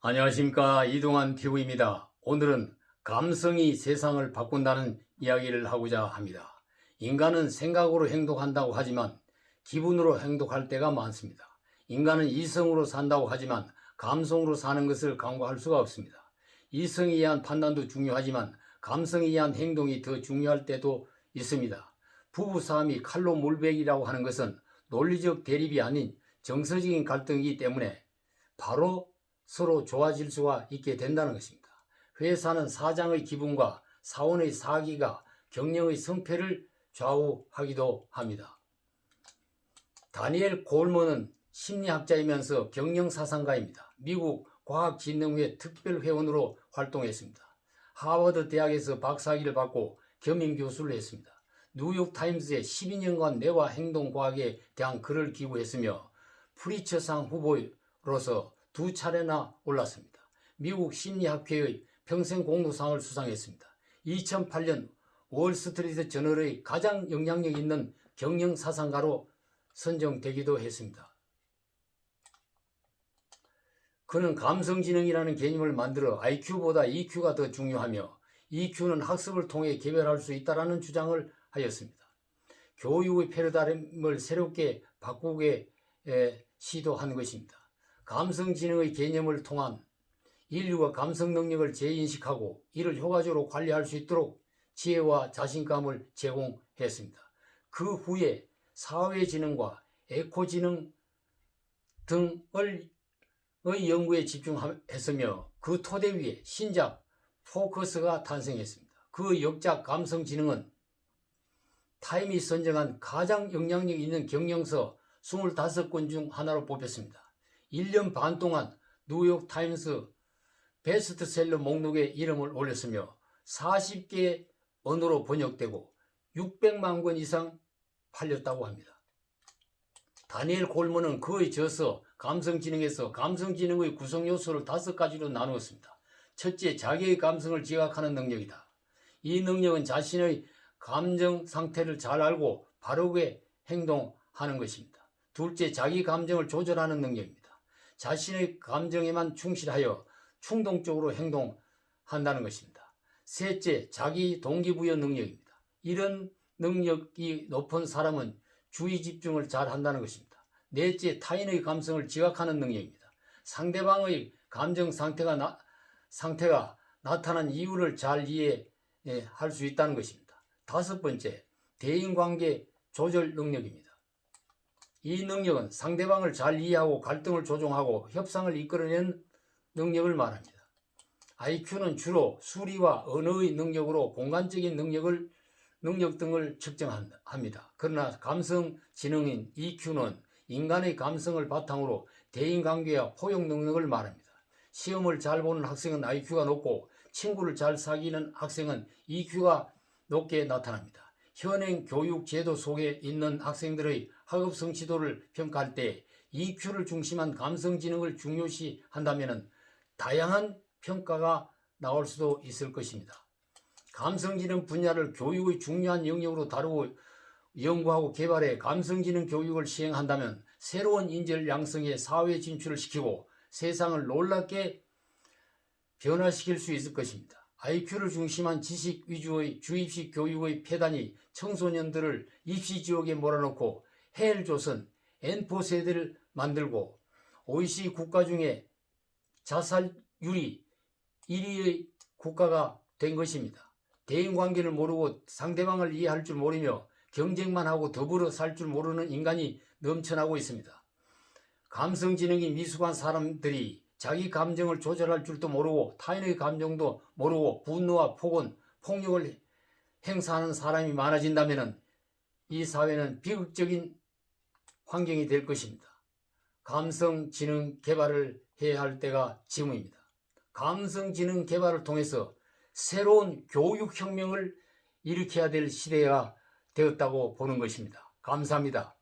안녕하십니까, 이동환 피부입니다. 오늘은 감성이 세상을 바꾼다는 이야기를 하고자 합니다. 인간은 생각으로 행동한다고 하지만 기분으로 행동할 때가 많습니다. 인간은 이성으로 산다고 하지만 감성으로 사는 것을 간과할 수가 없습니다. 이성에 의한 판단도 중요하지만 감성에 의한 행동이 더 중요할 때도 있습니다. 부부싸움이 칼로 물베기라고 하는 것은 논리적 대립이 아닌 정서적인 갈등이기 때문에 바로 서로 좋아질 수가 있게 된다는 것입니다. 회사는 사장의 기분과 사원의 사기가 경영의 성패를 좌우하기도 합니다. 다니엘 콜먼은 심리학자이면서 경영사상가입니다. 미국 과학진흥회 특별회원으로 활동했습니다. 하버드 대학에서 박사학위를 받고 겸임교수를 했습니다. 뉴욕타임스에 12년간 뇌와 행동과학에 대한 글을 기고했으며 프리처상 후보로서 2차례나 올랐습니다. 미국 심리학회의 평생공로상을 수상했습니다. 2008년 월스트리트 저널의 가장 영향력 있는 경영사상가로 선정되기도 했습니다. 그는 감성지능이라는 개념을 만들어 IQ보다 EQ가 더 중요하며 EQ는 학습을 통해 개발할 수 있다는 주장을 하였습니다. 교육의 패러다임을 새롭게 바꾸게 시도한 것입니다. 감성지능의 개념을 통한 인류가 감성 능력을 재인식하고 이를 효과적으로 관리할 수 있도록 지혜와 자신감을 제공했습니다. 그 후에 사회지능과 에코지능 등의 연구에 집중했으며 그 토대 위에 신작 포커스가 탄생했습니다. 그 역작 감성지능은 타임이 선정한 가장 영향력 있는 경영서 25권 중 하나로 뽑혔습니다. 1년 반 동안 뉴욕타임스 베스트셀러 목록에 이름을 올렸으며 40개 언어로 번역되고 600만 권 이상 팔렸다고 합니다. 다니엘 콜먼은 그의 저서 감성지능에서 감성지능의 구성요소를 5가지로 나누었습니다. 첫째, 자기의 감성을 지각하는 능력이다. 이 능력은 자신의 감정 상태를 잘 알고 바르게 행동하는 것입니다. 둘째, 자기 감정을 조절하는 능력입니다. 자신의 감정에만 충실하여 충동적으로 행동한다는 것입니다. 셋째, 자기 동기부여 능력입니다. 이런 능력이 높은 사람은 주의 집중을 잘 한다는 것입니다. 넷째, 타인의 감성을 지각하는 능력입니다. 상대방의 감정 상태가 나타난 이유를 잘 이해할 수 있다는 것입니다. 다섯 번째, 대인관계 조절 능력입니다. 이 능력은 상대방을 잘 이해하고 갈등을 조정하고 협상을 이끌어내는 능력을 말합니다. IQ는 주로 수리와 언어의 능력으로 공간적인 능력 등을 측정합니다. 그러나 감성지능인 EQ는 인간의 감성을 바탕으로 대인관계와 포용 능력을 말합니다. 시험을 잘 보는 학생은 IQ가 높고 친구를 잘 사귀는 학생은 EQ가 높게 나타납니다. 현행 교육 제도 속에 있는 학생들의 학업 성취도를 평가할 때 EQ를 중심한 감성지능을 중요시한다면 다양한 평가가 나올 수도 있을 것입니다. 감성지능 분야를 교육의 중요한 영역으로 다루고 연구하고 개발해 감성지능 교육을 시행한다면 새로운 인재 양성의 사회 진출을 시키고 세상을 놀랍게 변화시킬 수 있을 것입니다. IQ를 중심한 지식 위주의 주입식 교육의 폐단이 청소년들을 입시지옥에 몰아넣고 헬조선, N4 세대를 만들고 OECD 국가 중에 자살률이 1위의 국가가 된 것입니다. 대인관계를 모르고 상대방을 이해할 줄 모르며 경쟁만 하고 더불어 살 줄 모르는 인간이 넘쳐나고 있습니다. 감성지능이 미숙한 사람들이 자기 감정을 조절할 줄도 모르고 타인의 감정도 모르고 분노와 폭언, 폭력을 행사하는 사람이 많아진다면 이 사회는 비극적인 환경이 될 것입니다. 감성지능 개발을 해야 할 때가 지금입니다. 감성지능 개발을 통해서 새로운 교육혁명을 일으켜야 될 시대가 되었다고 보는 것입니다. 감사합니다.